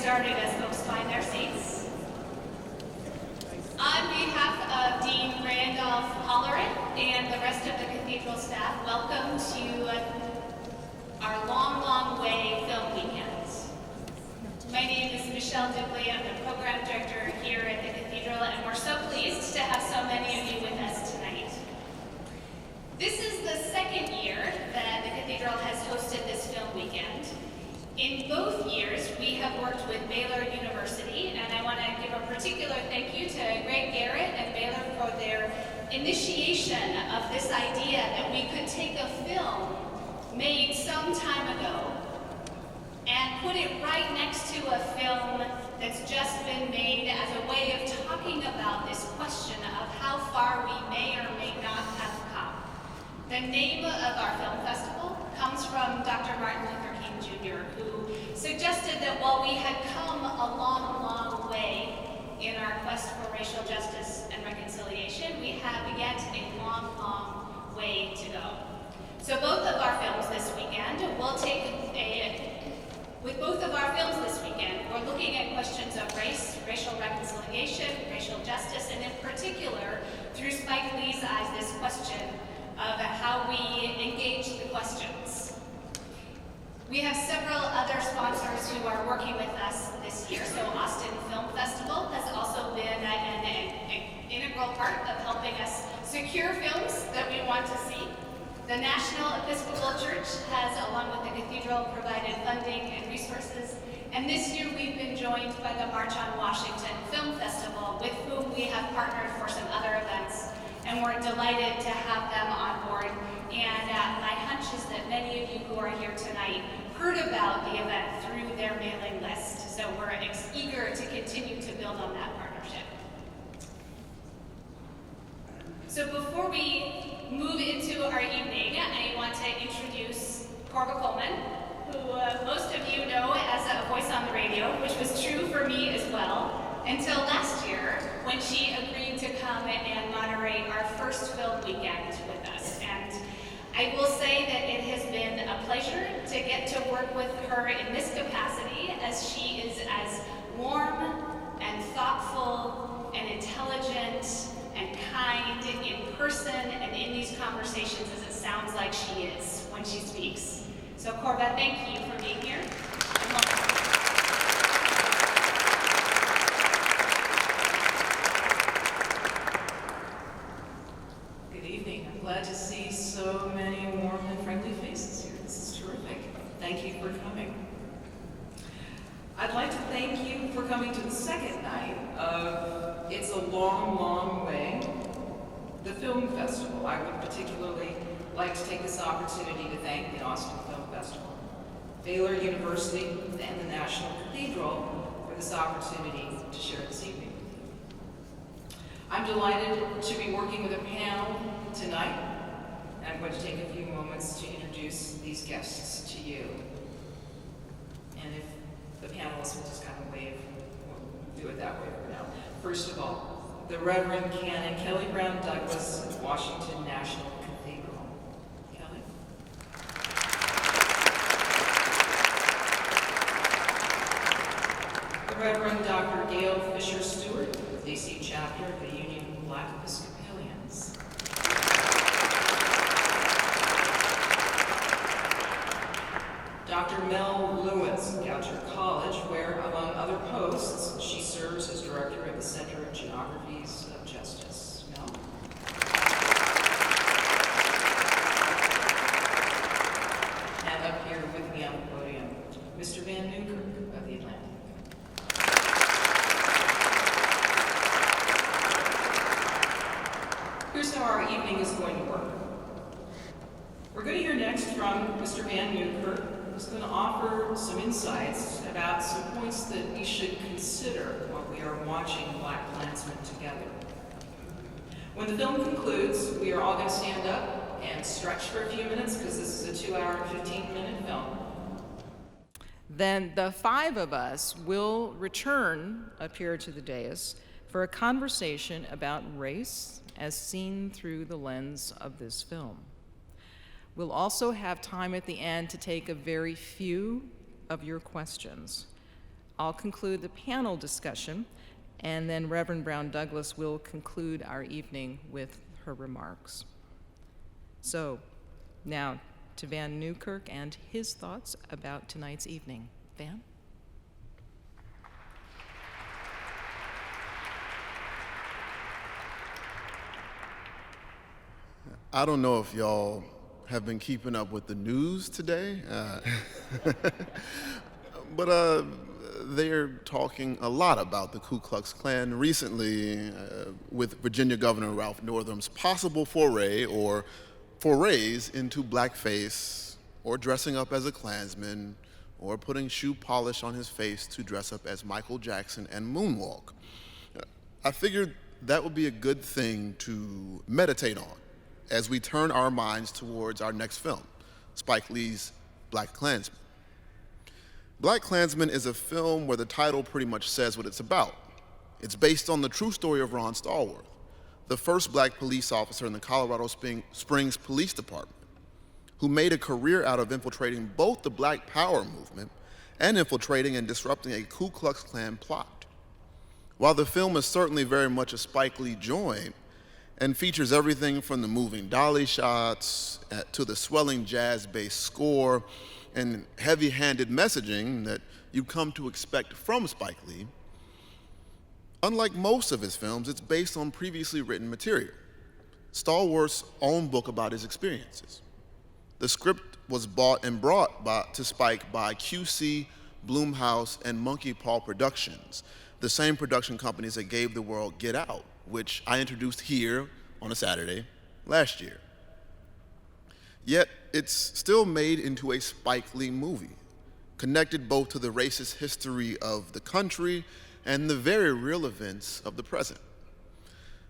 started as folks find their seats. On behalf of Dean Randolph Holleran and the rest of the Cathedral staff, welcome to our Long, Long Way Film Weekend. My name is Michelle Dibley. I'm the program director here at the Cathedral, and we're so pleased to have so many of you with us tonight. This is the second year that the Cathedral has hosted this film weekend. In both years, we have worked with Baylor University, and I want to give a particular thank you to Greg Garrett and Baylor for their initiation of this idea that we could take a film made some time ago and put it right next to a film that's just been made as a way of talking about this question of how far we may or may not have come. The name of our film festival comes from Dr. Martin Luther King Jr., who suggested that while we had come a long, long way in our quest for racial justice and reconciliation, we have yet a long, long way to go. So with both of our films this weekend, we're looking at questions of race, racial reconciliation, racial justice, and in particular, through Spike Lee's eyes, this question of how we engage the questions. We have several other sponsors who are working with us this year. So Austin Film Festival has also been an integral part of helping us secure films that we want to see. The National Episcopal Church has, along with the Cathedral, provided funding and resources. And this year we've been joined by the March on Washington Film Festival, with whom we have partnered for some other events. And we're delighted to have them on board. And my hunch is that many of you who are here tonight heard about the event through their mailing list. So we're eager to continue to build on that partnership. So before we move into our evening, I want to introduce Korva Coleman, who most of you know as a voice on the radio, which was true for me as well, until last year when she agreed to come and moderate our first film weekend with us. And I will say that it has been a pleasure to get to work with her in this capacity, as she is as warm and thoughtful and intelligent and kind in person and in these conversations as it sounds like she is when she speaks. So Korva, thank you for being here. And welcome. Good evening. I'm glad to see so many warm and friendly faces here. This is terrific. Thank you for coming. I'd like to thank you for coming to the second night of It's a Long, Long Way, the film festival. I would particularly like to take this opportunity to thank the Austin Film Festival, Baylor University, and the National Cathedral for this opportunity to share this evening. I'm delighted to be working with a panel tonight, and I'm going to take a few moments to introduce these guests to you. And if the panelists will just kind of wave, we'll do it that way for now. First of all, the Reverend Canon Kelly Brown Douglas of Washington National Cathedral. Kelly? The Reverend Dr. Gail Fisher Stewart of the DC Chapter of the Union of Black Episcopalians. Dr. Mel Lewis, Goucher College, where, among other posts, she serves as director of the Center of Geographies of Justice. Mel? And up here with me on the podium, Mr. Van Newkirk of the Atlantic. Here's how our evening is going to work. We're going to hear next from Mr. Van Newkirk, who's going to offer some insights about some points that we should consider while we are watching BlacKkKlansman together. When the film concludes, we are all going to stand up and stretch for a few minutes, because this is a 2-hour and 15-minute film. Then the 5 of us will return up here to the dais for a conversation about race as seen through the lens of this film. We'll also have time at the end to take a very few of your questions. I'll conclude the panel discussion, and then Reverend Brown Douglas will conclude our evening with her remarks. So, now to Van Newkirk and his thoughts about tonight's evening. Van? I don't know if y'all have been keeping up with the news today, but they're talking a lot about the Ku Klux Klan recently with Virginia Governor Ralph Northam's possible forays into blackface or dressing up as a Klansman or putting shoe polish on his face to dress up as Michael Jackson and moonwalk. I figured that would be a good thing to meditate on as we turn our minds towards our next film, Spike Lee's BlacKkKlansman. BlacKkKlansman is a film where the title pretty much says what it's about. It's based on the true story of Ron Stallworth, the first black police officer in the Colorado Springs Police Department, who made a career out of infiltrating both the Black Power movement and infiltrating and disrupting a Ku Klux Klan plot. While the film is certainly very much a Spike Lee joint, and features everything from the moving dolly shots to the swelling jazz-based score and heavy-handed messaging that you come to expect from Spike Lee, unlike most of his films, it's based on previously written material, Stallworth's own book about his experiences. The script was bought and brought to Spike by QC, Blumhouse, and Monkey Paw Productions, the same production companies that gave the world Get Out, which I introduced here on a Saturday last year. Yet, it's still made into a Spike Lee movie, connected both to the racist history of the country and the very real events of the present.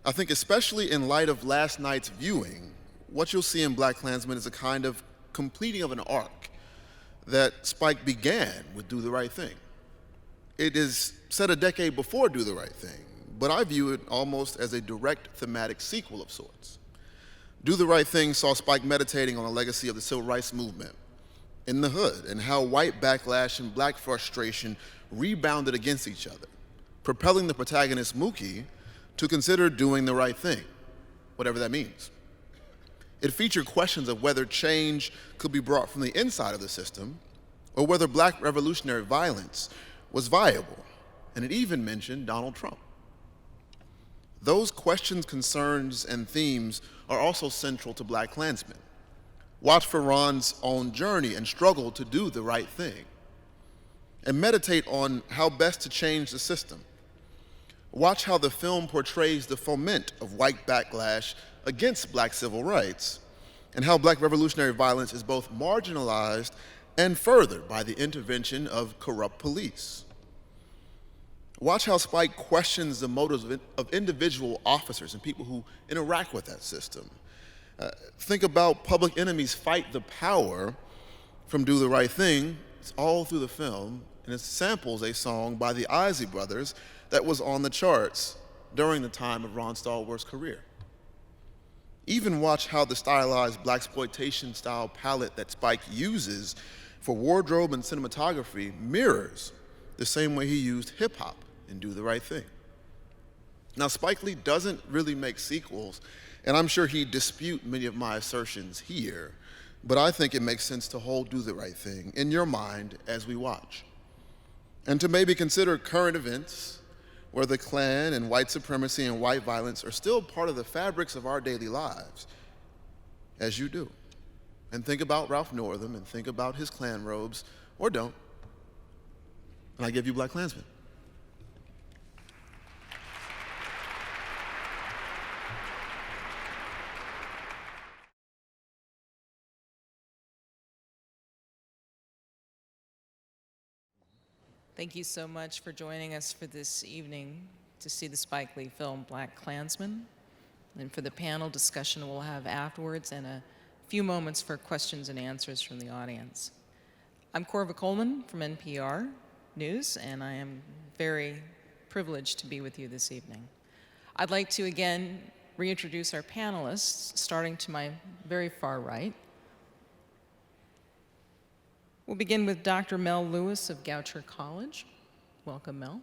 I think especially in light of last night's viewing, what you'll see in BlacKkKlansman is a kind of completing of an arc that Spike began with Do the Right Thing. It is set a decade before Do the Right Thing, but I view it almost as a direct thematic sequel of sorts. Do the Right Thing saw Spike meditating on the legacy of the civil rights movement in the hood and how white backlash and black frustration rebounded against each other, propelling the protagonist Mookie to consider doing the right thing, whatever that means. It featured questions of whether change could be brought from the inside of the system or whether black revolutionary violence was viable, and it even mentioned Donald Trump. Those questions, concerns, and themes are also central to BlacKkKlansman. Watch for Ron's own journey and struggle to do the right thing. And meditate on how best to change the system. Watch how the film portrays the foment of white backlash against black civil rights, and how black revolutionary violence is both marginalized and furthered by the intervention of corrupt police. Watch how Spike questions the motives of individual officers and people who interact with that system. Think about Public Enemy's Fight the Power from Do the Right Thing. It's all through the film, and it samples a song by the Isley Brothers that was on the charts during the time of Ron Stallworth's career. Even watch how the stylized blaxploitation style palette that Spike uses for wardrobe and cinematography mirrors the same way he used hip-hop in Do the Right Thing. Now, Spike Lee doesn't really make sequels, and I'm sure he'd dispute many of my assertions here, but I think it makes sense to hold Do the Right Thing in your mind as we watch, and to maybe consider current events where the Klan and white supremacy and white violence are still part of the fabrics of our daily lives, as you do. And think about Ralph Northam and think about his Klan robes, or don't. And I give you BlacKkKlansman. Thank you so much for joining us for this evening to see the Spike Lee film BlacKkKlansman, and for the panel discussion we'll have afterwards, and a few moments for questions and answers from the audience. I'm Korva Coleman from NPR News, and I am very privileged to be with you this evening. I'd like to again reintroduce our panelists, starting to my very far right. We'll begin with Dr. Mel Lewis of Goucher College. Welcome, Mel.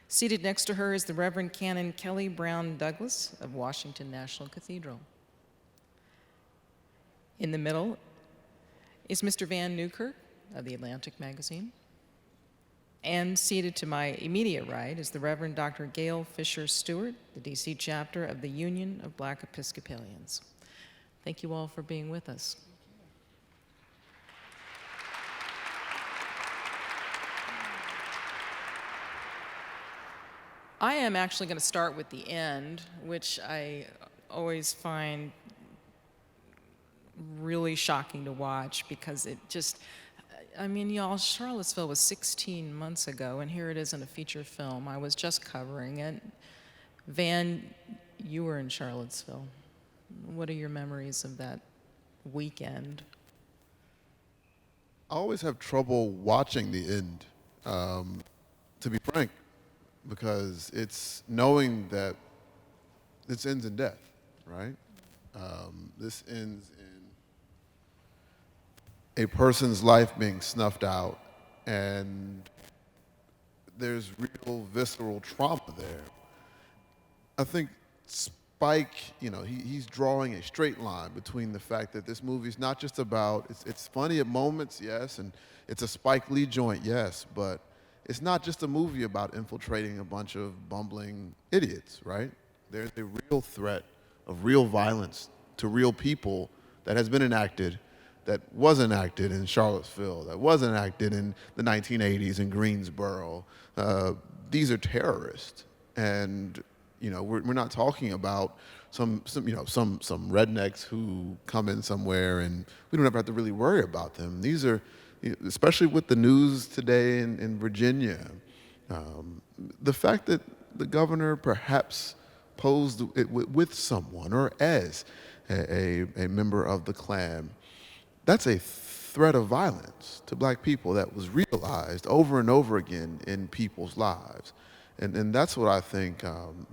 Seated next to her is the Reverend Canon Kelly Brown Douglas of Washington National Cathedral. In the middle is Mr. Van Newkirk of the Atlantic magazine. And seated to my immediate right is the Reverend Dr. Gail Fisher Stewart, the DC chapter of the Union of Black Episcopalians. Thank you all for being with us. I am actually going to start with the end, which I always find really shocking to watch because it just, I mean, y'all, Charlottesville was 16 months ago, and here it is in a feature film. I was just covering it. Van, you were in Charlottesville. What are your memories of that weekend? I always have trouble watching the end, to be frank, because it's knowing that this ends in death, right? This ends in a person's life being snuffed out, and there's real visceral trauma there. I think Spike, you know, he's drawing a straight line between the fact that this movie's not just about, it's funny at moments, yes, and it's a Spike Lee joint, yes, but it's not just a movie about infiltrating a bunch of bumbling idiots, right? There's a real threat of real violence to real people that has been enacted, that was enacted in Charlottesville, that was enacted in the 1980s in Greensboro. These are terrorists, and you know we're not talking about some rednecks who come in somewhere and we don't ever have to really worry about them. These are, especially with the news today in Virginia, the fact that the governor perhaps posed it with someone or as a member of the Klan, that's a threat of violence to black people that was realized over and over again in people's lives. And that's what I think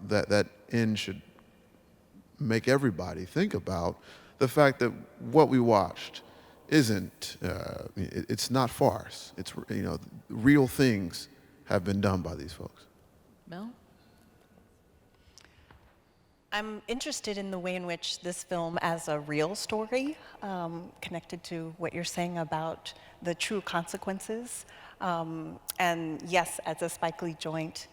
that end should make everybody think about, the fact that what we watched isn't, it's not farce. It's, real things have been done by these folks. Mel? I'm interested in the way in which this film, as a real story, connected to what you're saying about the true consequences. And yes, as a Spike Lee joint,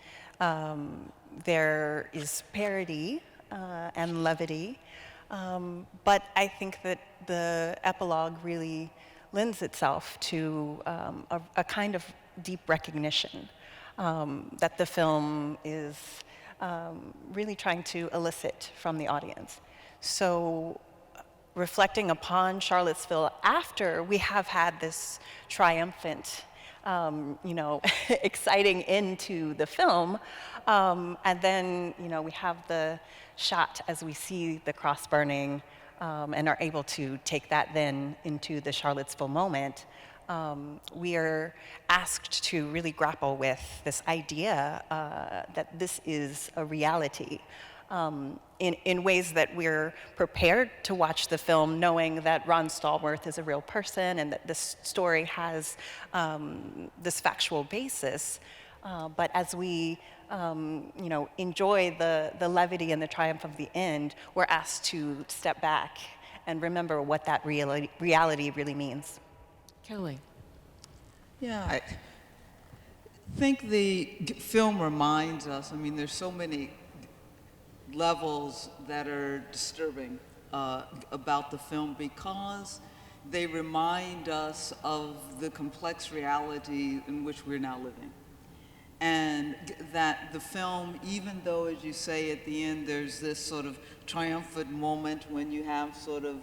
there is parody and levity, but I think that the epilogue really lends itself to a kind of deep recognition that the film is really trying to elicit from the audience. So reflecting upon Charlottesville after we have had this triumphant, exciting end to the film, and then, we have the shot as we see the cross burning and are able to take that then into the Charlottesville moment. We are asked to really grapple with this idea that this is a reality in ways that we're prepared to watch the film knowing that Ron Stallworth is a real person and that this story has this factual basis. But as we enjoy the levity and the triumph of the end, we're asked to step back and remember what that reality really means. Kelly? Yeah, I think the film reminds us, there's so many levels that are disturbing about the film because they remind us of the complex reality in which we're now living. And that the film, even though, as you say at the end, there's this sort of triumphant moment when you have sort of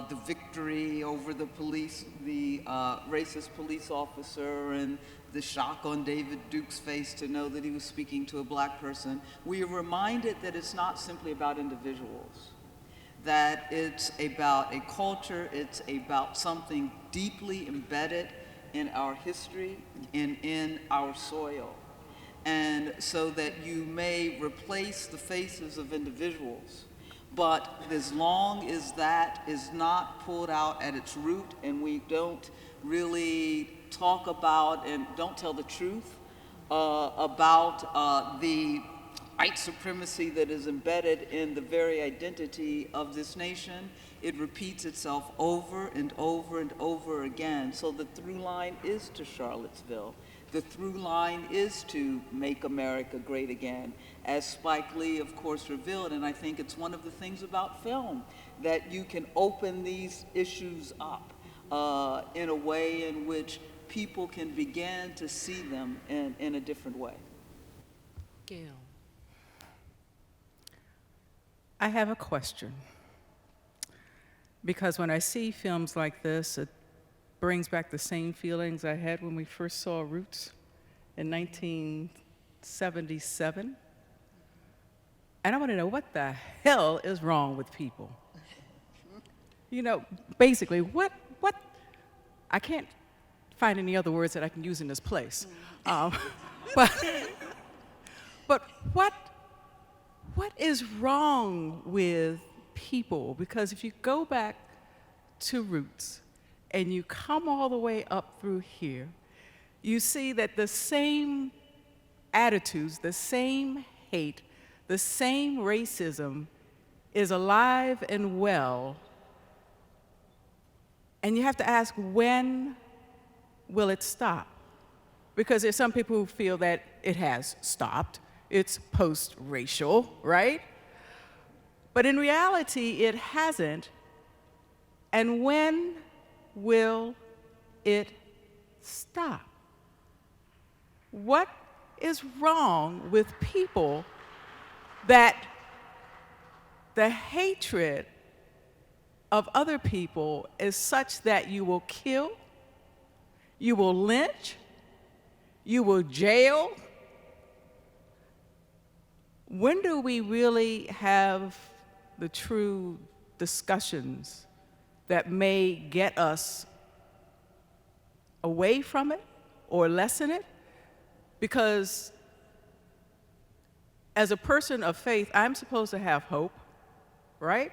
the victory over the police, the racist police officer, and the shock on David Duke's face to know that he was speaking to a black person, we are reminded that it's not simply about individuals, that it's about a culture, it's about something deeply embedded in our history and in our soil. And so that you may replace the faces of individuals, but as long as that is not pulled out at its root and we don't really talk about and don't tell the truth about the white supremacy that is embedded in the very identity of this nation. It repeats itself over and over and over again. So the through line is to Charlottesville. The through line is to make America great again, as Spike Lee, of course, revealed. And I think it's one of the things about film, that you can open these issues up in a way in which people can begin to see them in a different way. Gail. I have a question. Because when I see films like this, it brings back the same feelings I had when we first saw Roots in 1977. And I want to know, what the hell is wrong with people? You know, basically, what, I can't find any other words that I can use in this place. But what is wrong with people? Because if you go back to Roots and you come all the way up through here, you see that the same attitudes, the same hate, the same racism is alive and well. And you have to ask, when will it stop? Because there's some people who feel that it has stopped. It's post-racial, right? But in reality, it hasn't. And when will it stop? What is wrong with people that the hatred of other people is such that you will kill, you will lynch, you will jail? When do we really have the true discussions that may get us away from it or lessen it? Because as a person of faith, I'm supposed to have hope, right?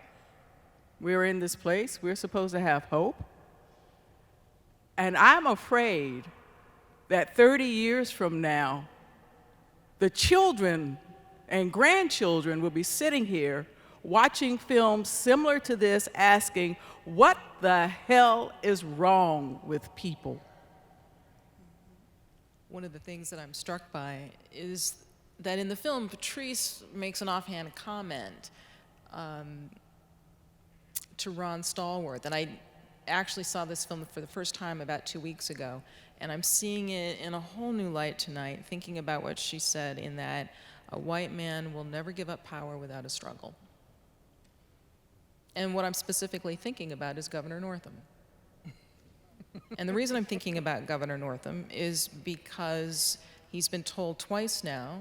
We're in this place, we're supposed to have hope. And I'm afraid that 30 years from now, the children and grandchildren will be sitting here watching films similar to this, asking, what the hell is wrong with people? One of the things that I'm struck by is that in the film, Patrice makes an offhand comment to Ron Stallworth, and I actually saw this film for the first time about 2 weeks ago, and I'm seeing it in a whole new light tonight, thinking about what she said, in that a white man will never give up power without a struggle. And what I'm specifically thinking about is Governor Northam. And the reason I'm thinking about Governor Northam is because he's been told twice now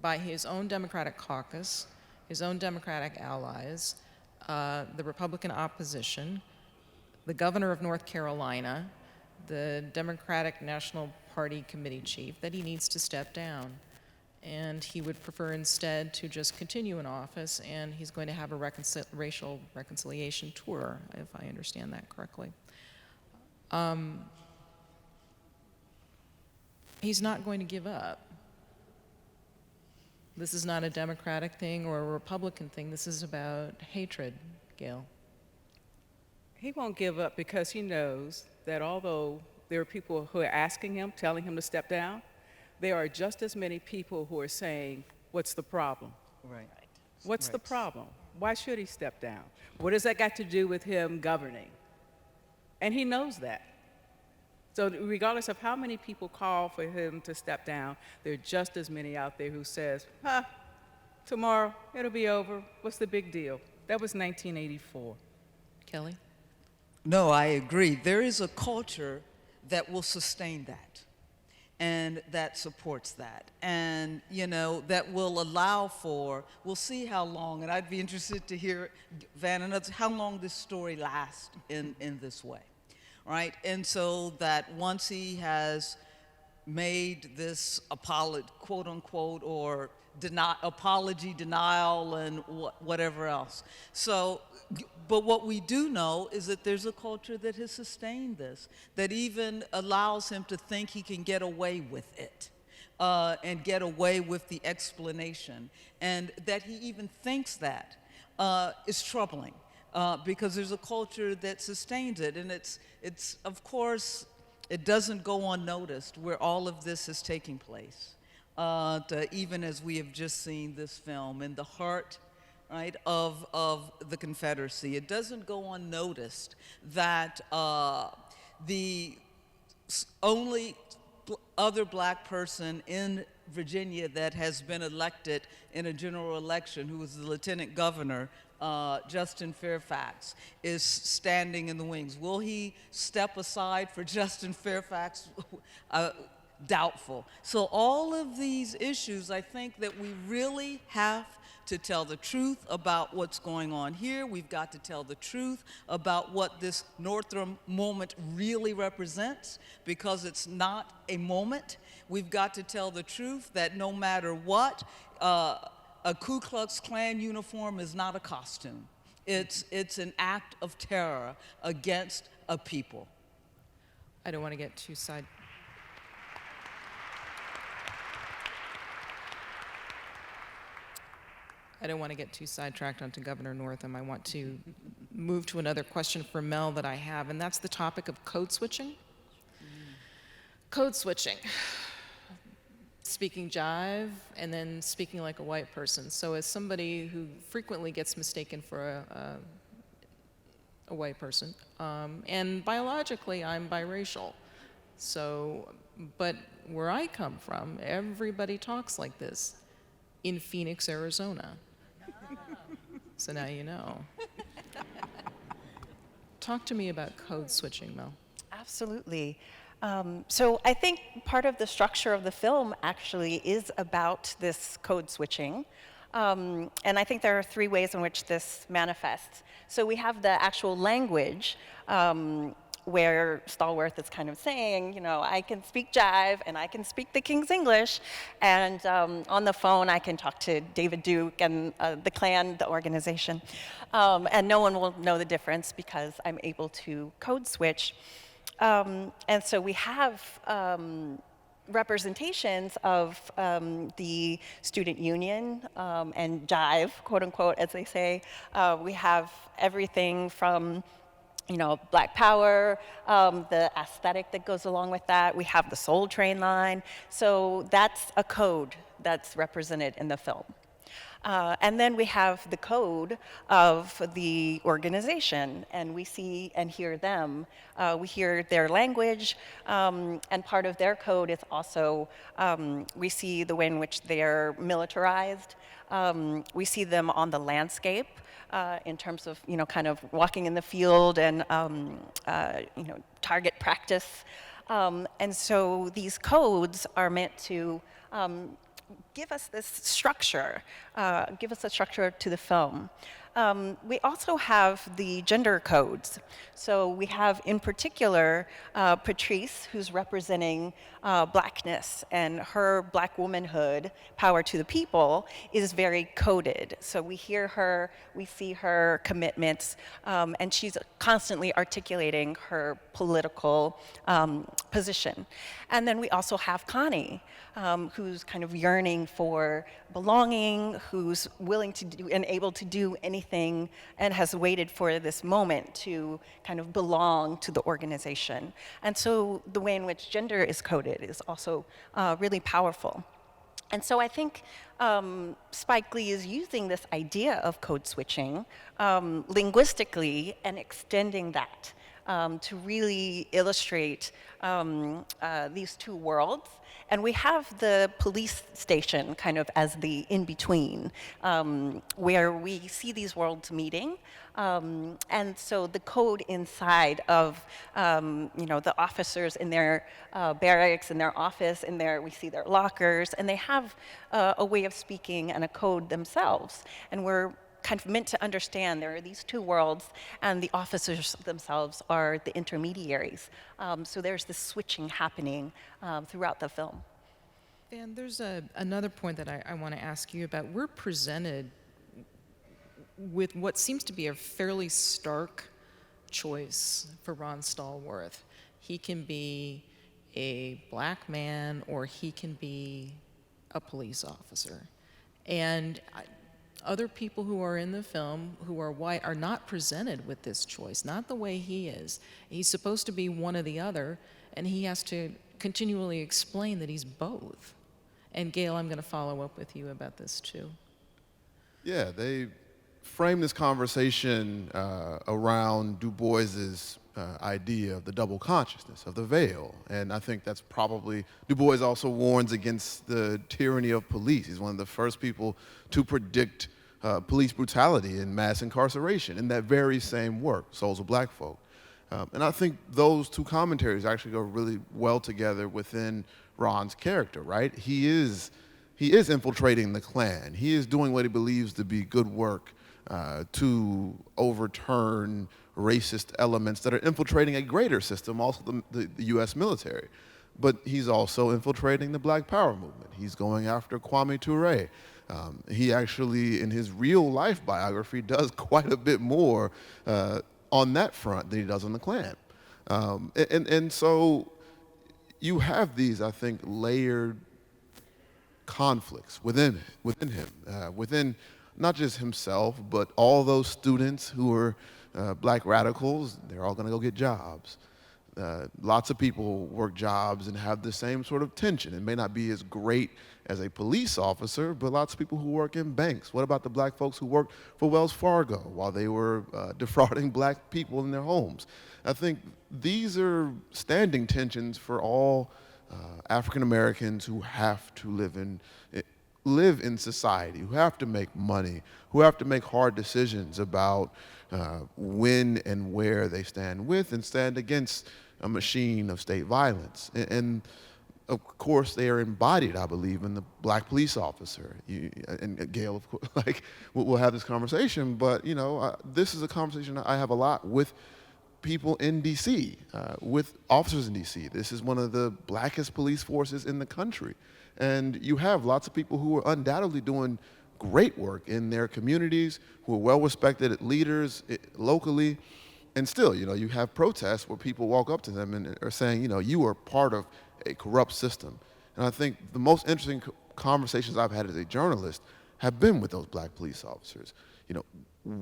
by his own Democratic caucus, his own Democratic allies, the Republican opposition, the governor of North Carolina, the Democratic National Party committee chief, that he needs to step down. And he would prefer instead to just continue in office, and he's going to have a racial reconciliation tour, if I understand that correctly. He's not going to give up. This is not a Democratic thing or a Republican thing. This is about hatred, Gail. He won't give up because he knows that although there are people who are asking him, telling him to step down, there are just as many people who are saying, what's the problem? Right. What's the problem? Why should he step down? What has that got to do with him governing? And he knows that. So regardless of how many people call for him to step down, there are just as many out there who says, tomorrow it'll be over. What's the big deal? That was 1984. Kelly? No, I agree. There is a culture that will sustain that, and that supports that, and that will allow for, we'll see how long, and I'd be interested to hear, Van and others, how long this story lasts in this way, right? And so that once he has made this quote unquote, or apology, denial, and whatever else. So, but what we do know is that there's a culture that has sustained this, that even allows him to think he can get away with it. and get away with the explanation. And that he even thinks that is troubling because there's a culture that sustains it. And it's of course, it doesn't go unnoticed where all of this is taking place. Even as we have just seen this film, in the heart, right, of the Confederacy. It doesn't go unnoticed that the only other black person in Virginia that has been elected in a general election, who was the lieutenant governor, Justin Fairfax, is standing in the wings. Will he step aside for Justin Fairfax? Doubtful. So all of these issues, I think that we really have to tell the truth about what's going on here. We've got to tell the truth about what this Northam moment really represents, because it's not a moment. We've got to tell the truth that no matter what, a Ku Klux Klan uniform is not a costume. It's an act of terror against a people. I don't want to get too side. I don't want to get too sidetracked onto Governor Northam. I want to move to another question for Mel that I have, and that's the topic of code switching. Code switching. Speaking jive and then speaking like a white person. So as somebody who frequently gets mistaken for a white person, and biologically I'm biracial. So, but where I come from, everybody talks like this in Phoenix, Arizona. So now you know. Talk to me about code switching, Mel. Absolutely. So I think part of the structure of the film actually is about this code switching. And I think there are three ways in which this manifests. So we have the actual language, where Stallworth is kind of saying, you know, I can speak jive and I can speak the King's English, and on the phone I can talk to David Duke and the Klan, the organization, and no one will know the difference because I'm able to code switch. And so we have representations of the student union and jive, quote unquote, as they say. We have everything from, you know, Black Power, the aesthetic that goes along with that. We have the Soul Train line. So that's a code that's represented in the film. And then we have the code of the organization, and we see and hear them. We hear their language, and part of their code is also, we see the way in which they're militarized. We see them on the landscape. In terms of, you know, kind of walking in the field and, you know, target practice. And so these codes are meant to give us this structure, give us a structure to the film. We also have the gender codes. So we have, in particular, Patrice, who's representing blackness, and her black womanhood, power to the people, is very coded. So we hear her, we see her commitments, and she's constantly articulating her political position. And then we also have Connie, who's kind of yearning for belonging, who's willing to do and able to do anything, and has waited for this moment to kind of belong to the organization. And so the way in which gender is coded is also really powerful. And so I think Spike Lee is using this idea of code switching linguistically and extending that to really illustrate these two worlds. And we have the police station kind of as the in-between, where we see these worlds meeting. And so the code inside of, you know, the officers in their barracks, in their office, in their, we see their lockers, and they have a way of speaking and a code themselves. And we're kind of meant to understand there are these two worlds, and the officers themselves are the intermediaries. So there's this switching happening throughout the film. And there's another point that I want to ask you about. We're presented with what seems to be a fairly stark choice for Ron Stallworth. He can be a black man or he can be a police officer. And other people who are in the film who are white are not presented with this choice, not the way he is. He's supposed to be one or the other, and he has to continually explain that he's both. And Gail, I'm going to follow up with you about this too. Yeah, they frame this conversation around Du Bois's idea of the double consciousness, of the veil. And I think that's probably, Du Bois also warns against the tyranny of police. He's one of the first people to predict police brutality and mass incarceration in that very same work, Souls of Black Folk. And I think those two commentaries actually go really well together within Ron's character, right? He is infiltrating the Klan. He is doing what he believes to be good work to overturn racist elements that are infiltrating a greater system, also the U.S. military. But he's also infiltrating the Black Power movement. He's going after Kwame Ture. He actually, in his real life biography, does quite a bit more on that front than he does on the Klan. And so you have these, I think, layered conflicts within him, within not just himself, but all those students who are black radicals. They're all going to go get jobs. Lots of people work jobs and have the same sort of tension. It may not be as great as a police officer, but lots of people who work in banks. What about the black folks who worked for Wells Fargo while they were defrauding black people in their homes? I think these are standing tensions for all African Americans who have to live in society, who have to make money, who have to make hard decisions about when and where they stand with and stand against a machine of state violence. And of course, they are embodied, I believe, in the black police officer. And Gail, of course, like, we'll have this conversation, but this is a conversation I have a lot with people in D.C., with officers in D.C. This is one of the blackest police forces in the country. And you have lots of people who are undoubtedly doing great work in their communities, who are well-respected leaders locally. And still, you have protests where people walk up to them and are saying, you are part of a corrupt system. And I think the most interesting conversations I've had as a journalist have been with those black police officers.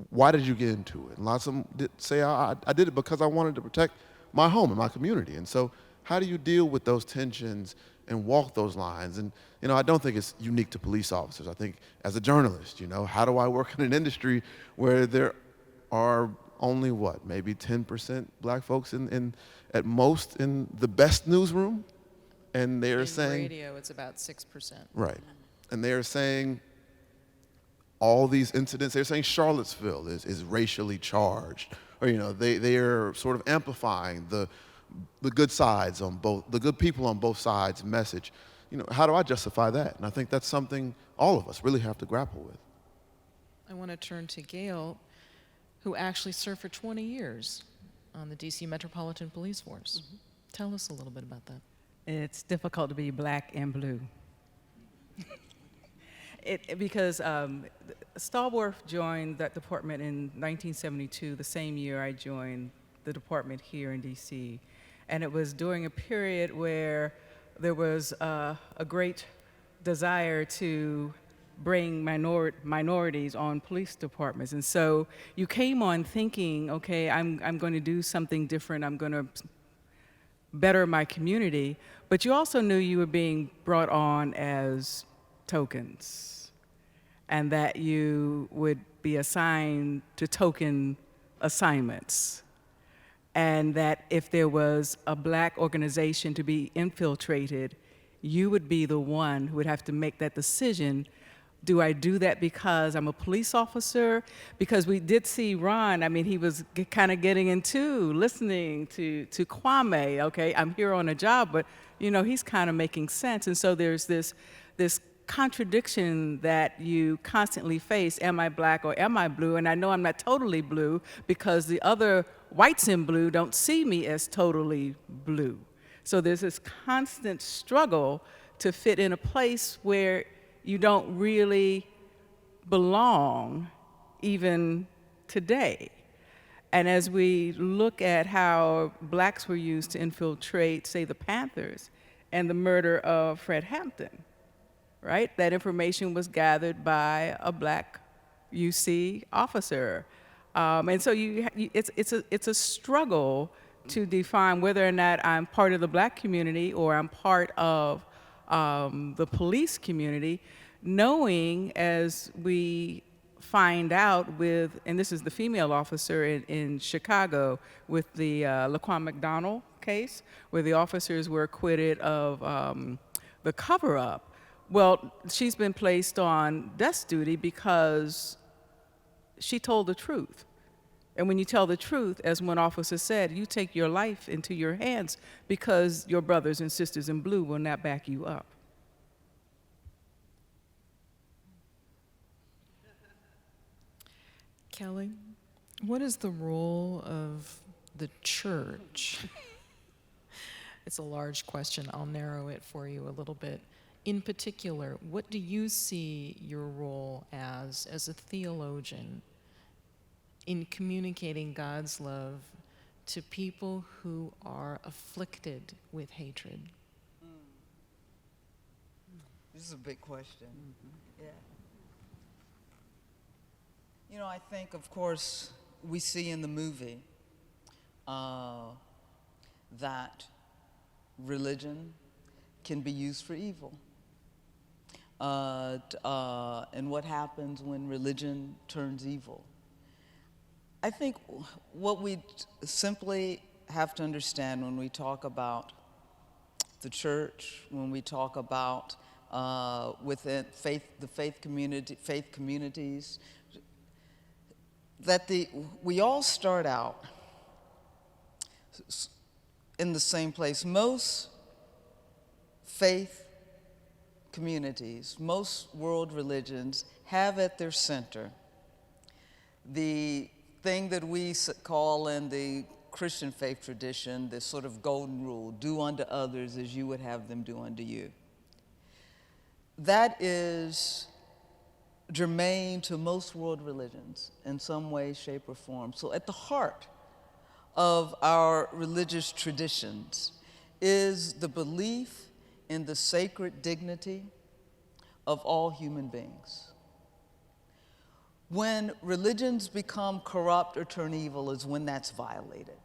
Why did you get into it? And lots of them say, I did it because I wanted to protect my home and my community. And so how do you deal with those tensions and walk those lines? And I don't think it's unique to police officers. I think as a journalist, how do I work in an industry where there are only maybe 10% black folks at most in the best newsroom? And they're saying, in radio, it's about 6%. Right. And they're saying all these incidents, they're saying Charlottesville is racially charged. Or, they are sort of amplifying the good sides on both, the good people on both sides message. How do I justify that? And I think that's something all of us really have to grapple with. I want to turn to Gail, who actually served for 20 years on the DC Metropolitan Police Force. Mm-hmm. Tell us a little bit about that. It's difficult to be black and blue. Because Stallworth joined that department in 1972, the same year I joined the department here in DC. And it was during a period where there was a great desire to bring minorities on police departments. And so you came on thinking, okay, I'm going to do something different. I'm going to better my community. But you also knew you were being brought on as tokens, and that you would be assigned to token assignments, and that if there was a black organization to be infiltrated, you would be the one who would have to make that decision. Do I do that because I'm a police officer? Because we did see Ron, he was kind of getting into listening to Kwame, okay, I'm here on a job, but he's kind of making sense. And so there's this contradiction that you constantly face. Am I black or am I blue? And I know I'm not totally blue because the other whites in blue don't see me as totally blue. So there's this constant struggle to fit in a place where you don't really belong even today. And as we look at how blacks were used to infiltrate, say, the Panthers and the murder of Fred Hampton, right? That information was gathered by a black UC officer. And so it's a struggle to define whether or not I'm part of the black community or I'm part of the police community, knowing, as we find out with, and this is the female officer in Chicago with the Laquan McDonald case, where the officers were acquitted of the cover-up. Well, she's been placed on desk duty because she told the truth. And when you tell the truth, as one officer said, you take your life into your hands because your brothers and sisters in blue will not back you up. Kelly, what is the role of the church? It's a large question. I'll narrow it for you a little bit. In particular, what do you see your role as a theologian, in communicating God's love to people who are afflicted with hatred? This is a big question. Yeah. You know, I think, of course, we see in the movie that religion can be used for evil. And what happens when religion turns evil. I think what we simply have to understand when we talk about the church, when we talk about within the faith communities, that we all start out in the same place. Most faith communities, most world religions have at their center the thing that we call in the Christian faith tradition the sort of golden rule: do unto others as you would have them do unto you. That is germane to most world religions in some way, shape, or form. So at the heart of our religious traditions is the belief in the sacred dignity of all human beings. When religions become corrupt or turn evil is when that's violated.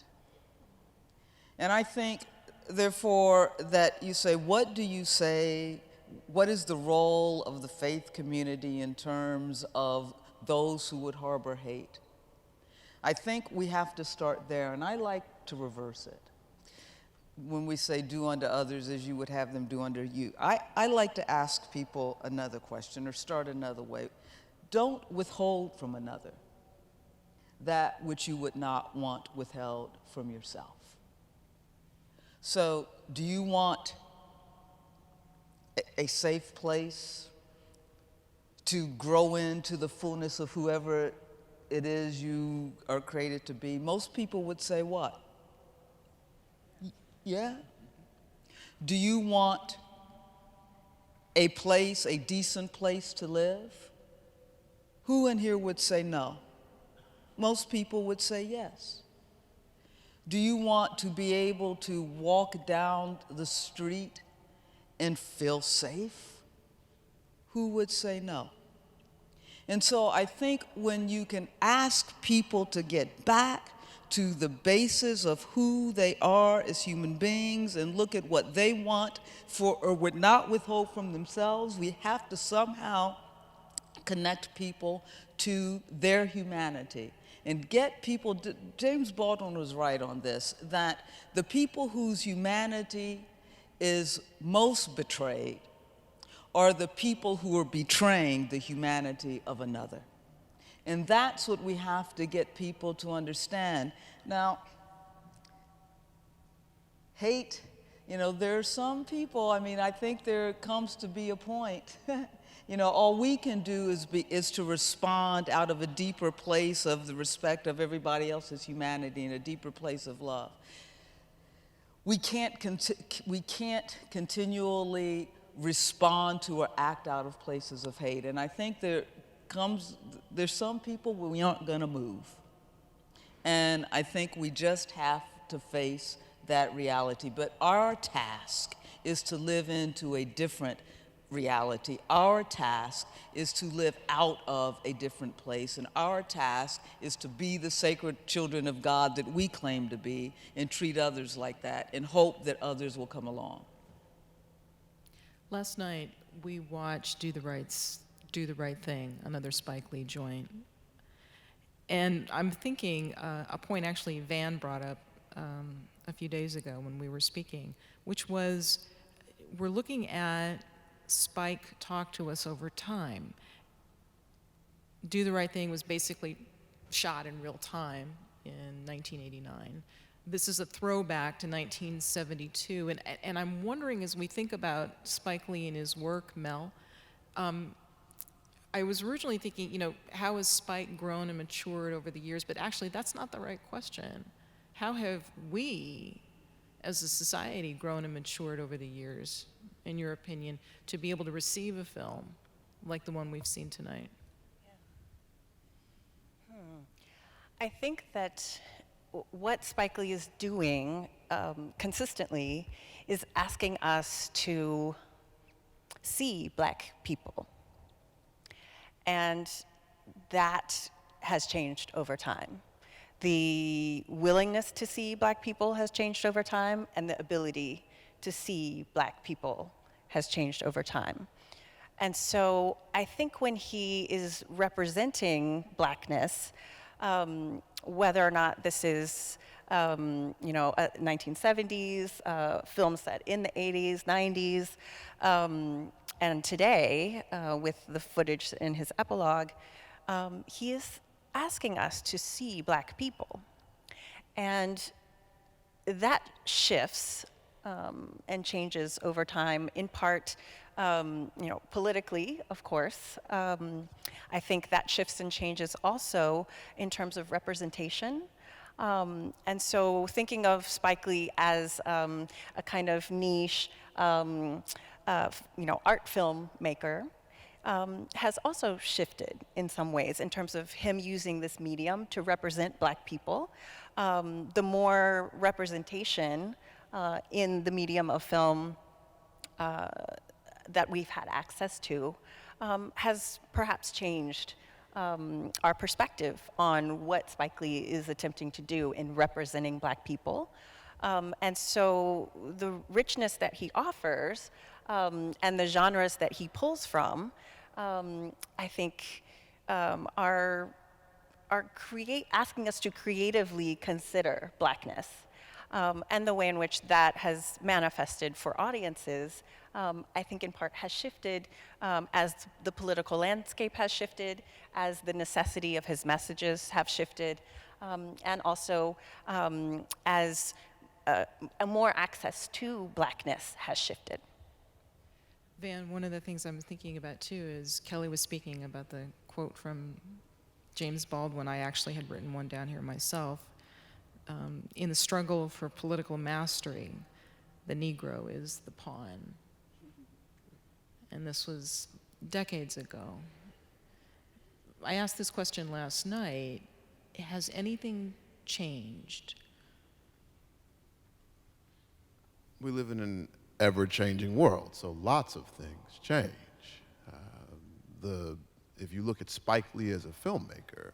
And I think, therefore, that you say, what do you say? What is the role of the faith community in terms of those who would harbor hate? I think we have to start there, and I like to reverse it. When we say do unto others as you would have them do unto you, I like to ask people another question or start another way. Don't withhold from another that which you would not want withheld from yourself. So, do you want a safe place to grow into the fullness of whoever it is you are created to be? Most people would say what? Yeah? Do you want a place, a decent place to live? Who in here would say no? Most people would say yes. Do you want to be able to walk down the street and feel safe? Who would say no? And so I think when you can ask people to get back to the basis of who they are as human beings and look at what they want for or would not withhold from themselves, we have to somehow connect people to their humanity and get people. James Baldwin was right on this, that the people whose humanity is most betrayed are the people who are betraying the humanity of another. And that's what we have to get people to understand. Now, hate, there are some people, I think there comes to be a point, all we can do is to respond out of a deeper place of the respect of everybody else's humanity and a deeper place of love. We can't continually respond to or act out of places of hate. And I think there's some people where we aren't going to move. And I think we just have to face that reality. But our task is to live into a different reality. Our task is to live out of a different place. And our task is to be the sacred children of God that we claim to be and treat others like that and hope that others will come along. Last night, we watched Do the Right Thing, another Spike Lee joint. And I'm thinking a point actually Van brought up a few days ago when we were speaking, which was we're looking at Spike talk to us over time. Do the Right Thing was basically shot in real time in 1989. This is a throwback to 1972. And I'm wondering, as we think about Spike Lee and his work, Mel, I was originally thinking, you know, how has Spike grown and matured over the years? But actually, that's not the right question. How have we, as a society, grown and matured over the years, in your opinion, to be able to receive a film like the one we've seen tonight? I think that what Spike Lee is doing consistently is asking us to see Black people. And that has changed over time. The willingness to see Black people has changed over time, and the ability to see Black people has changed over time. And so I think when he is representing Blackness, whether or not this is, you know, 1970s, film set in the 80s, 90s, and today, with the footage in his epilogue, he is asking us to see Black people. And that shifts and changes over time, in part, you know, politically, of course. I think that shifts and changes also in terms of representation. And so thinking of Spike Lee as a kind of niche, you know, art filmmaker has also shifted in some ways in terms of him using this medium to represent Black people. The more representation in the medium of film that we've had access to has perhaps changed our perspective on what Spike Lee is attempting to do in representing Black people. And so the richness that he offers and the genres that he pulls from, I think, are asking us to creatively consider Blackness. And the way in which that has manifested for audiences, I think in part has shifted as the political landscape has shifted, as the necessity of his messages have shifted, and also as a more access to Blackness has shifted. Van, one of the things I'm thinking about too is Kelly was speaking about the quote from James Baldwin. I actually had written one down here myself. In the struggle for political mastery, the Negro is the pawn. And this was decades ago. I asked this question last night. Has anything changed? We live in an ever-changing world, so lots of things change. If you look at Spike Lee as a filmmaker,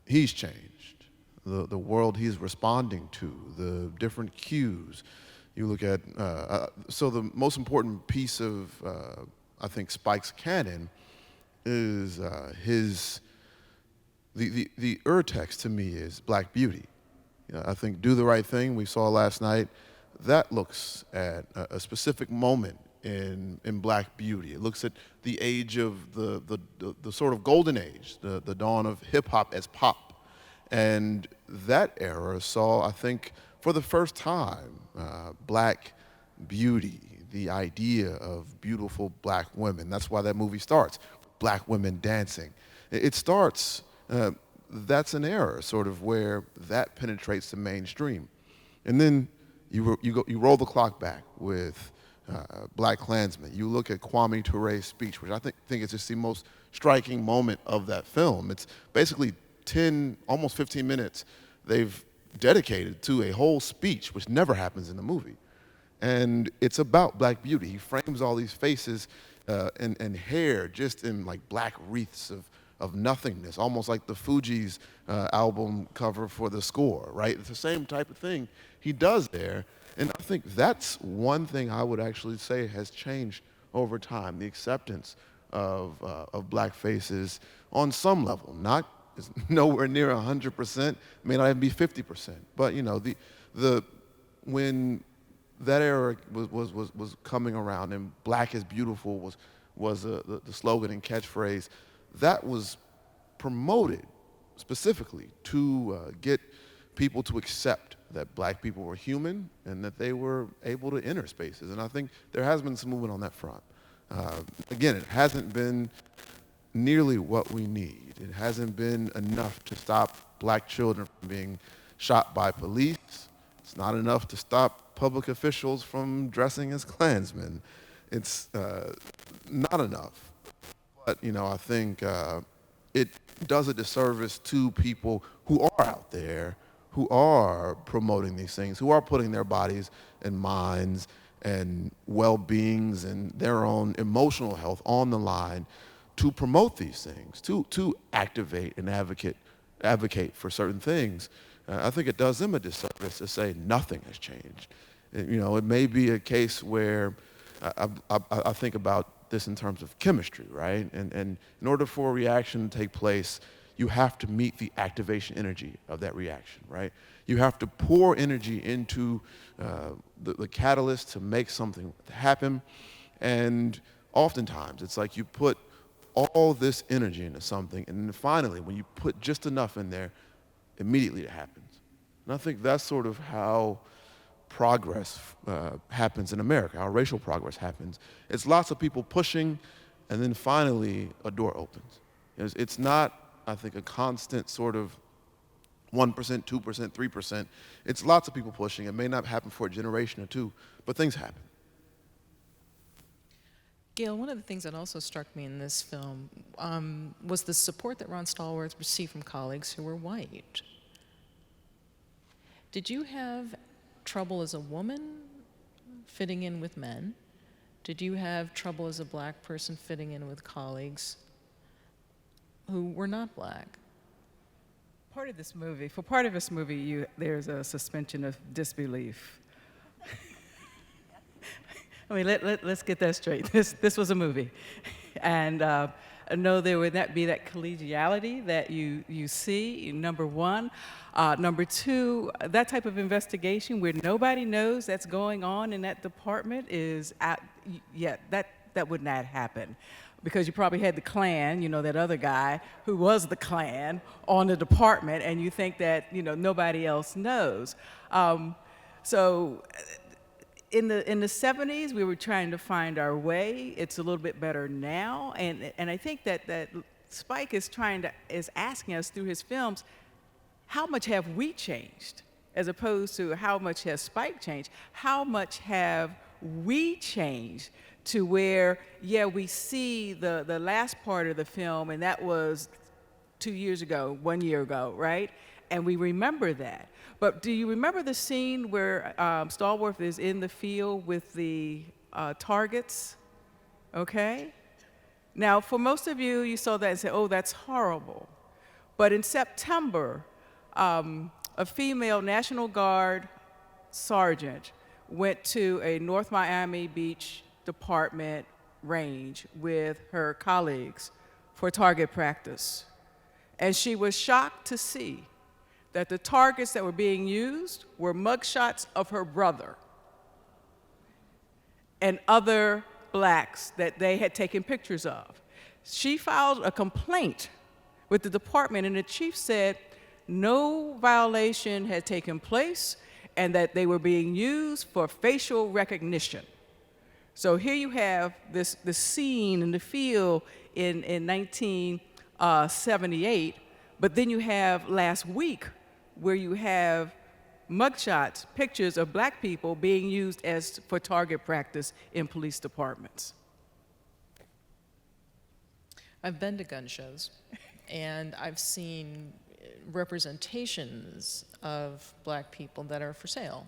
he's changed. The world he's responding to, the different cues. You look at, so the most important piece of, I think, Spike's canon is the urtext to me is Black Beauty. You know, I think Do the Right Thing we saw last night, that looks at a specific moment in Black beauty. It looks at the age of the sort of golden age, the dawn of hip hop as pop. And that era saw, I think, for the first time, Black beauty, the idea of beautiful Black women. That's why that movie starts, Black women dancing. It starts, that's an era, sort of where that penetrates the mainstream. And then you roll the clock back with BlacKkKlansman. You look at Kwame Ture's speech, which I think is just the most striking moment of that film. It's basically 10, almost 15 minutes they've dedicated to a whole speech, which never happens in the movie. And it's about black beauty. He frames all these faces and hair just in like black wreaths of nothingness, almost like the Fugees album cover for The Score, right? It's the same type of thing he does there. And I think that's one thing I would actually say has changed over time, the acceptance of black faces on some level. Not, it's nowhere near 100%, may not even be 50%. But you know, when that era was coming around and black is beautiful was the slogan and catchphrase, that was promoted specifically to get people to accept that black people were human and that they were able to enter spaces. And I think there has been some movement on that front. Again, it hasn't been nearly what we need. It hasn't been enough to stop black children from being shot by police. It's not enough to stop public officials from dressing as Klansmen. It's not enough. But, you know, I think it does a disservice to people who are out there, who are promoting these things, who are putting their bodies and minds and well-beings and their own emotional health on the line to promote these things, to activate and advocate for certain things. I think it does them a disservice to say nothing has changed. You know, it may be a case where I think about this in terms of chemistry, right? And in order for a reaction to take place, you have to meet the activation energy of that reaction, right? You have to pour energy into the catalyst to make something happen. And oftentimes, it's like you put all this energy into something, and then finally, when you put just enough in there, immediately it happens. And I think that's sort of how progress happens in America, how racial progress happens. It's lots of people pushing, and then finally a door opens. It's not, I think, a constant sort of 1%, 2%, 3%. It's lots of people pushing. It may not happen for a generation or two, but things happen. Gail, one of the things that also struck me in this film was the support that Ron Stallworth received from colleagues who were white. Did you have trouble as a woman fitting in with men? Did you have trouble as a black person fitting in with colleagues who were not black? For part of this movie, there's a suspension of disbelief. I mean, let's get that straight. This was a movie. And no, there would not be that collegiality that you see, number one. Number two, that type of investigation where nobody knows that's going on in that department that would not happen. Because you probably had the Klan, you know, that other guy who was the Klan on the department, and you think that, you know, nobody else knows. So in the 70s, we were trying to find our way. It's a little bit better now, and I think that Spike is asking us through his films, how much have we changed, as opposed to how much has Spike changed? How much have we changed to where, yeah, we see the last part of the film, and that was 2 years ago, 1 year ago, right? And we remember that. But do you remember the scene where Stallworth is in the field with the targets? Okay? Now, for most of you, you saw that and said, oh, that's horrible. But in September, a female National Guard sergeant went to a North Miami Beach department range with her colleagues for target practice. And she was shocked to see that the targets that were being used were mugshots of her brother and other blacks that they had taken pictures of. She filed a complaint with the department, and the chief said no violation had taken place and that they were being used for facial recognition. So here you have the scene in the field in 1978, but then you have last week where you have mugshots, pictures of black people being used for target practice in police departments. I've been to gun shows, and I've seen representations of black people that are for sale.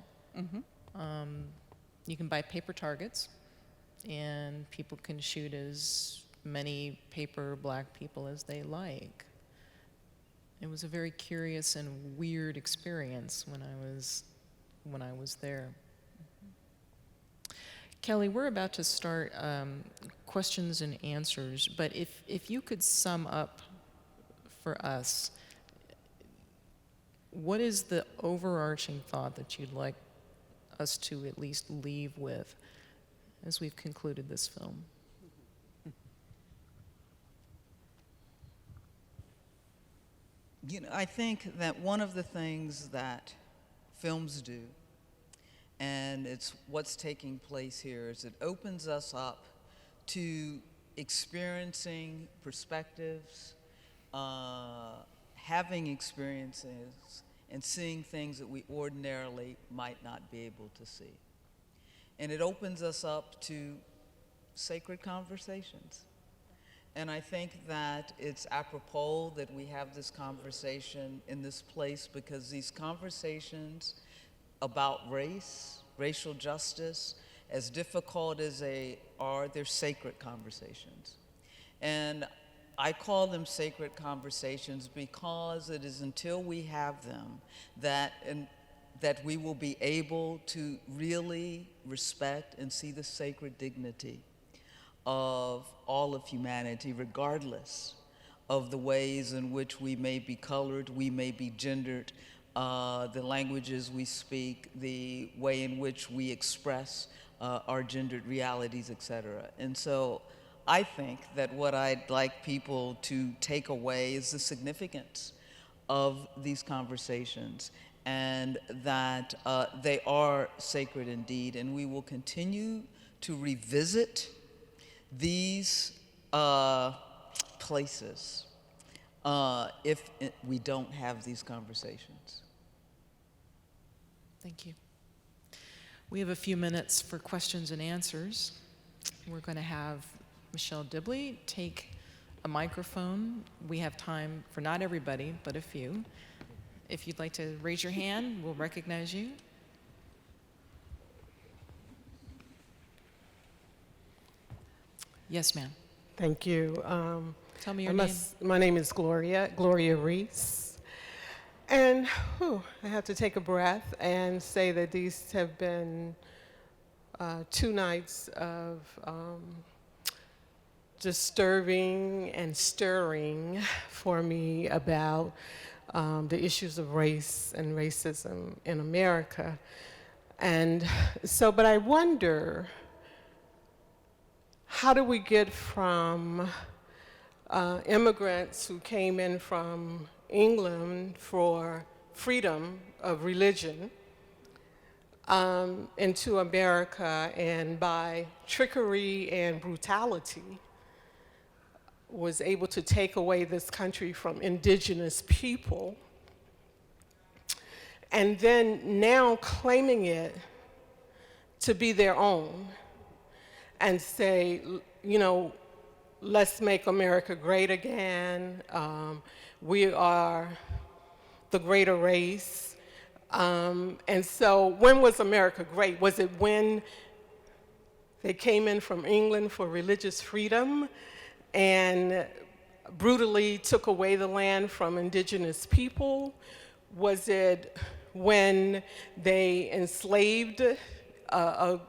You can buy paper targets, and people can shoot as many paper black people as they like. It was a very curious and weird experience when I was there. Kelly, we're about to start questions and answers, but if you could sum up for us, what is the overarching thought that you'd like us to at least leave with as we've concluded this film? You know, I think that one of the things that films do, and it's what's taking place here, is it opens us up to experiencing perspectives, having experiences, and seeing things that we ordinarily might not be able to see. And it opens us up to sacred conversations. And I think that it's apropos that we have this conversation in this place, because these conversations about race, racial justice, as difficult as they are, they're sacred conversations. And I call them sacred conversations because it is until we have them that we will be able to really respect and see the sacred dignity of all of humanity, regardless of the ways in which we may be colored, we may be gendered, the languages we speak, the way in which we express our gendered realities, etc. And so I think that what I'd like people to take away is the significance of these conversations, and that they are sacred indeed, and we will continue to revisit these places if we don't have these conversations. Thank you. We have a few minutes for questions and answers. We're going to have Michelle Dibley take a microphone. We have time for not everybody, but a few. If you'd like to raise your hand, we'll recognize you. Yes, ma'am. Thank you. Tell me your name. My name is Gloria Reese. And I have to take a breath and say that these have been 2 nights of disturbing and stirring for me about the issues of race and racism in America. And so, but I wonder, how do we get from immigrants who came in from England for freedom of religion into America, and by trickery and brutality was able to take away this country from indigenous people, and then now claiming it to be their own and say, you know, let's make America great again. We are the greater race. And so when was America great? Was it when they came in from England for religious freedom and brutally took away the land from indigenous people? Was it when they enslaved a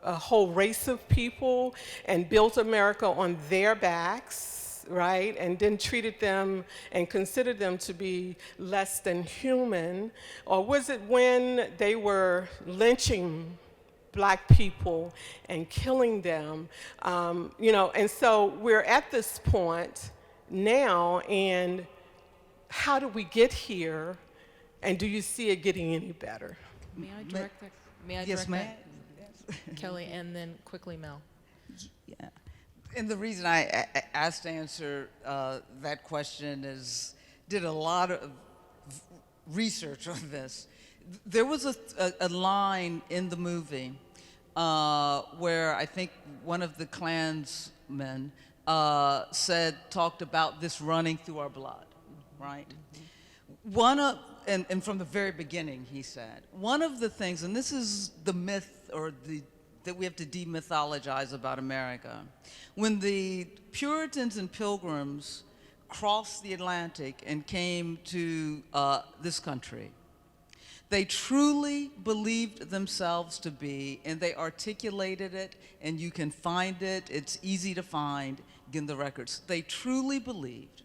whole race of people and built America on their backs, right? And then treated them and considered them to be less than human? Or was it when they were lynching Black people and killing them? You know, and so we're at this point now, and how do we get here? And do you see it getting any better? May I direct that? May I Yes, direct ma'am. that? Kelly, and then quickly Mel. Yeah. And the reason I asked to answer that question is, did a lot of research on this. There was a line in the movie where I think one of the Klansmen talked about this running through our blood, right? and from the very beginning, he said, one of the things, and this is the myth that we have to demythologize about America. When the Puritans and Pilgrims crossed the Atlantic and came to this country, they truly believed themselves to be, and they articulated it, and you can find it, it's easy to find in the records. They truly believed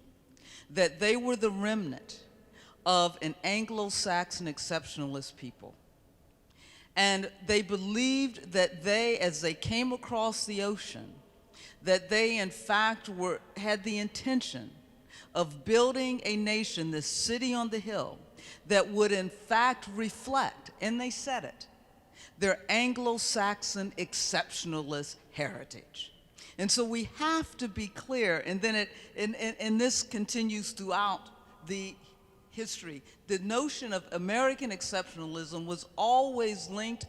that they were the remnant of an Anglo-Saxon exceptionalist people. And they believed that they, as they came across the ocean, that they in fact had the intention of building a nation, this city on the hill, that would in fact reflect, and they said it, their Anglo-Saxon exceptionalist heritage. And so we have to be clear, and then and this continues throughout the history. The notion of American exceptionalism was always linked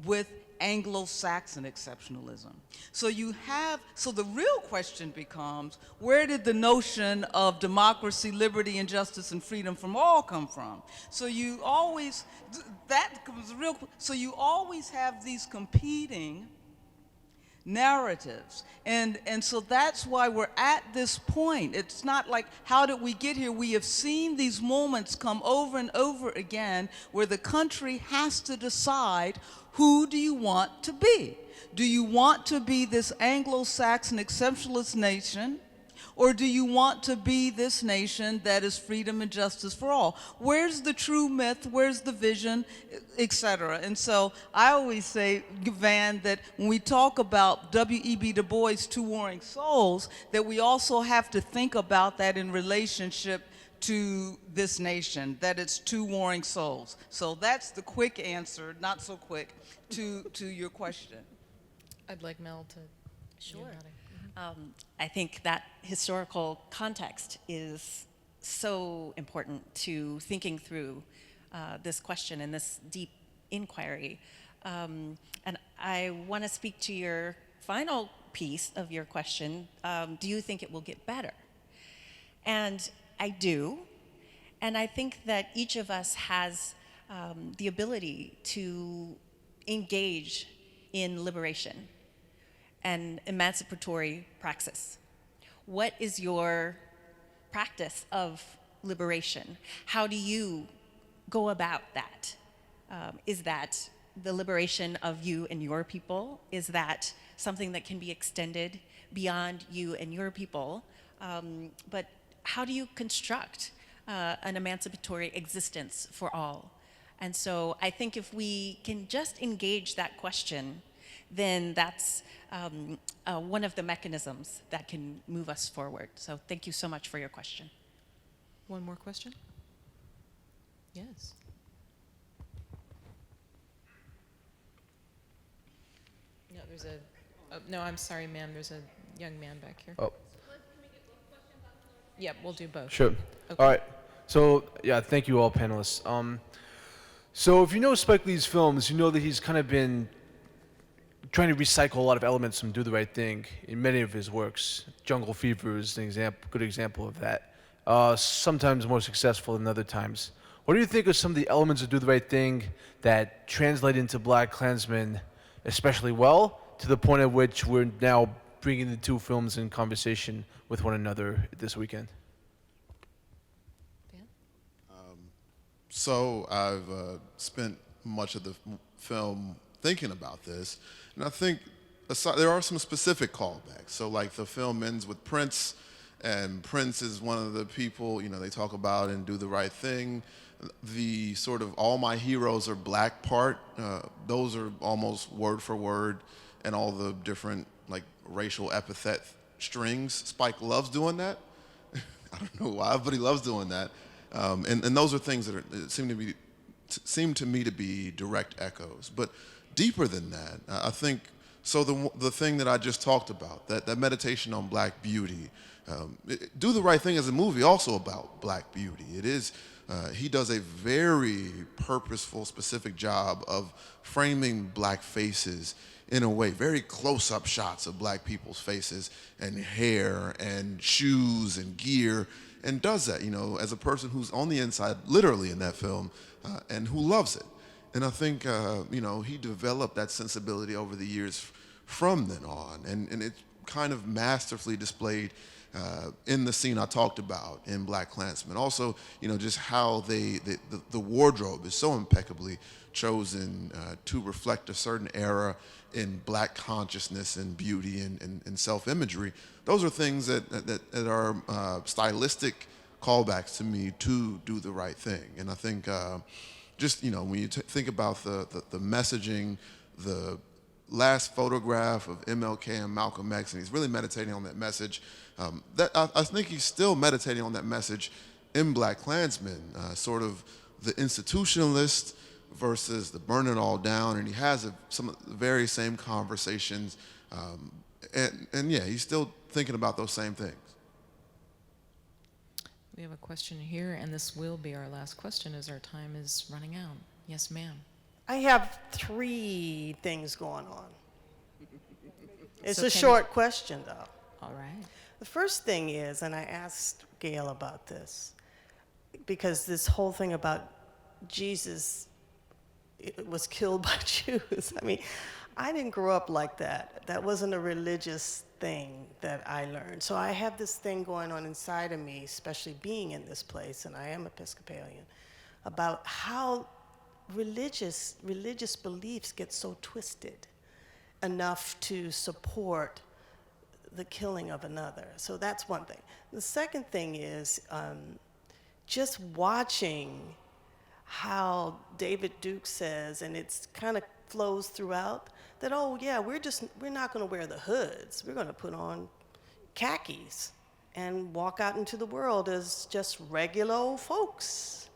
with Anglo-Saxon exceptionalism. So the real question becomes, where did the notion of democracy, liberty, and justice and freedom from all come from? So you always have these competing narratives. And so that's why we're at this point. It's not like, how did we get here? We have seen these moments come over and over again where the country has to decide, who do you want to be? Do you want to be this Anglo-Saxon exceptionalist nation, or do you want to be this nation that is freedom and justice for all? Where's the true myth? Where's the vision, et cetera? And so I always say, Van, that when we talk about W.E.B. Du Bois' Two Warring Souls, that we also have to think about that in relationship to this nation, that it's two warring souls. So that's the quick answer, not so quick, to your question. I'd like Mel to. Sure. I think that historical context is so important to thinking through this question and this deep inquiry. And I want to speak to your final piece of your question. Do you think it will get better? And I do. And I think that each of us has the ability to engage in liberation and emancipatory praxis. What is your practice of liberation? How do you go about that? Is that the liberation of you and your people? Is that something that can be extended beyond you and your people? But how do you construct an emancipatory existence for all? And so I think if we can just engage that question, then that's one of the mechanisms that can move us forward. So thank you so much for your question. One more question? Yes. No, no, I'm sorry, ma'am. There's a young man back here. Oh. Yeah, we'll do both. Sure. Okay. All right. So, yeah, thank you all panelists. So if you know Spike Lee's films, you know that he's kind of been trying to recycle a lot of elements from Do the Right Thing in many of his works. Jungle Fever is an good example of that. Sometimes more successful than other times. What do you think of some of the elements of Do the Right Thing that translate into BlacKkKlansman especially well, to the point at which we're now bringing the two films in conversation with one another this weekend? So I've spent much of the film thinking about this, and I think there are some specific callbacks. So like the film ends with Prince, and Prince is one of the people, they talk about and Do the Right Thing. The sort of all my heroes are black part, those are almost word for word, and all the different like racial epithet strings. Spike loves doing that. I don't know why, but he loves doing that. And those are things that seem to me to be direct echoes. But deeper than that, I think, so the thing that I just talked about, that meditation on black beauty, Do the Right Thing is a movie also about black beauty. It is, he does a very purposeful, specific job of framing black faces in a way, very close-up shots of black people's faces and hair and shoes and gear. and does that, as a person who's on the inside, literally in that film, and who loves it. And I think, he developed that sensibility over the years from then on, and it's kind of masterfully displayed in the scene I talked about in BlacKkKlansman. Also, just how the wardrobe is so impeccably chosen to reflect a certain era in Black consciousness and beauty and self-imagery. Those are things that are stylistic callbacks to me to do the right thing. And I think when you think about the messaging, the last photograph of MLK and Malcolm X, and he's really meditating on that message. I think he's still meditating on that message in BlacKkKlansman, sort of the institutionalist versus the burn it all down, and he has some of the very same conversations, and yeah, he's still thinking about those same things. We have a question here, and this will be our last question as our time is running out. Yes, ma'am. I have 3 things going on. It's So a can short question, though. All right. The first thing is, and I asked Gail about this, because this whole thing about Jesus was killed by Jews. I mean, I didn't grow up like that. That wasn't a religious thing that I learned. So I have this thing going on inside of me, especially being in this place, and I am Episcopalian, about how religious beliefs get so twisted enough to support the killing of another. So that's one thing. The second thing is just watching how David Duke says, and it's kind of flows throughout, that, oh yeah, we're not going to wear the hoods. We're going to put on khakis and walk out into the world as just regular old folks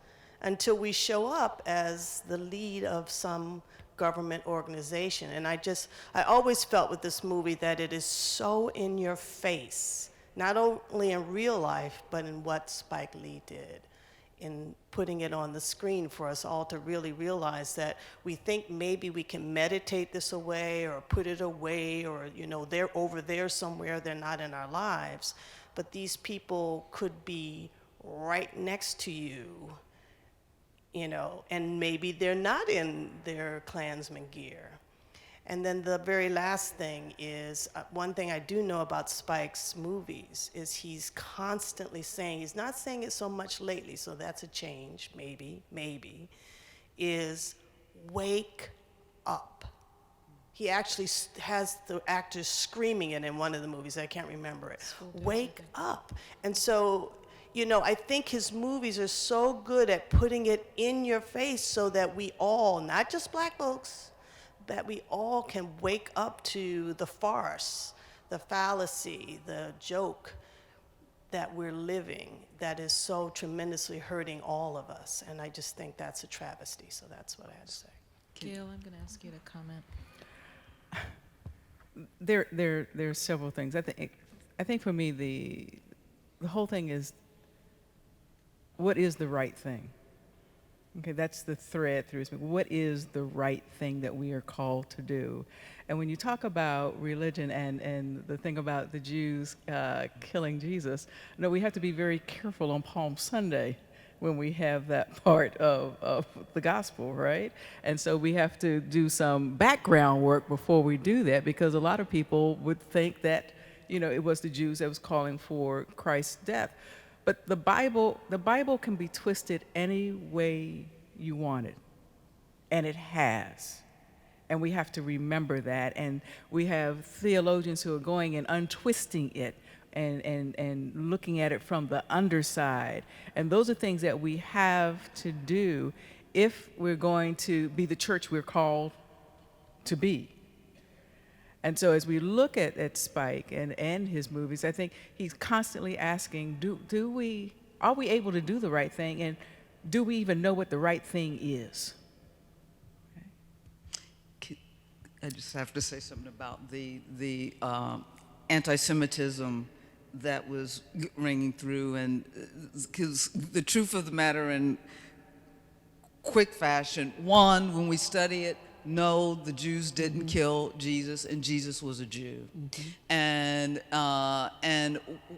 until we show up as the lead of some government organization. And I always felt with this movie that it is so in your face, not only in real life, but in what Spike Lee did, in putting it on the screen for us all to really realize that we think maybe we can meditate this away or put it away, or they're over there somewhere, they're not in our lives. But these people could be right next to you, and maybe they're not in their Klansman gear. And then the very last thing is, one thing I do know about Spike's movies is he's constantly saying, he's not saying it so much lately, so that's a change, maybe, is wake up. He actually has the actors screaming it in one of the movies, I can't remember it. Wake up. And so, I think his movies are so good at putting it in your face so that we all, not just Black folks, that we all can wake up to the farce, the fallacy, the joke that we're living that is so tremendously hurting all of us. And I just think that's a travesty, so that's what I had to say. Gail, I'm going to ask you to comment. There are several things. I think for me the whole thing is, what is the right thing? Okay, that's the thread through this. What is the right thing that we are called to do? And when you talk about religion and the thing about the Jews killing Jesus, we have to be very careful on Palm Sunday when we have that part of the gospel, right? And so we have to do some background work before we do that, because a lot of people would think that, it was the Jews that was calling for Christ's death. But the Bible can be twisted any way you want it, and it has. And we have to remember that. And we have theologians who are going and untwisting it and looking at it from the underside. And those are things that we have to do if we're going to be the church we're called to be. And so as we look at Spike and his movies, I think he's constantly asking, are we able to do the right thing, and do we even know what the right thing is? Okay. I just have to say something about the anti-Semitism that was ringing through, and because the truth of the matter in quick fashion, one, when we study it, no, the Jews didn't kill Jesus, and Jesus was a Jew. And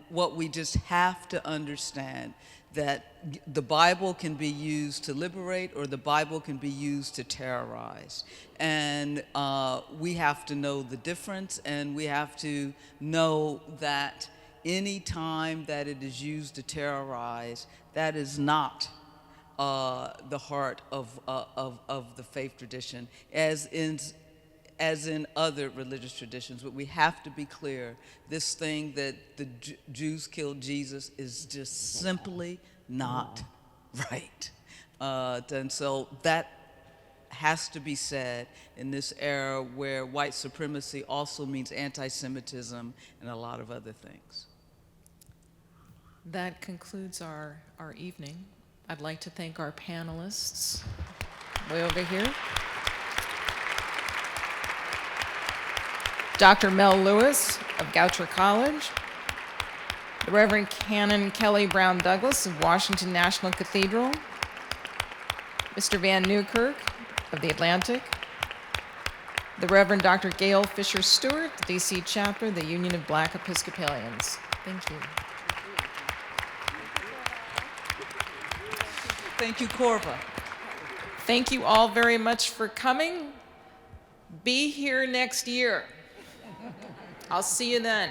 what we just have to understand, that the Bible can be used to liberate, or the Bible can be used to terrorize. And we have to know the difference, and we have to know that any time that it is used to terrorize, that is not the heart of the faith tradition, as in other religious traditions. But we have to be clear, this thing that the Jews killed Jesus is just simply not right. And so that has to be said in this era where white supremacy also means anti-Semitism and a lot of other things. That concludes our evening. I'd like to thank our panelists way over here. Dr. Mel Lewis of Goucher College, the Reverend Canon Kelly Brown Douglas of Washington National Cathedral, Mr. Van Newkirk of the Atlantic, the Reverend Dr. Gail Fisher Stewart, the DC chapter, the Union of Black Episcopalians. Thank you. Thank you, Korva. Thank you all very much for coming. Be here next year. I'll see you then.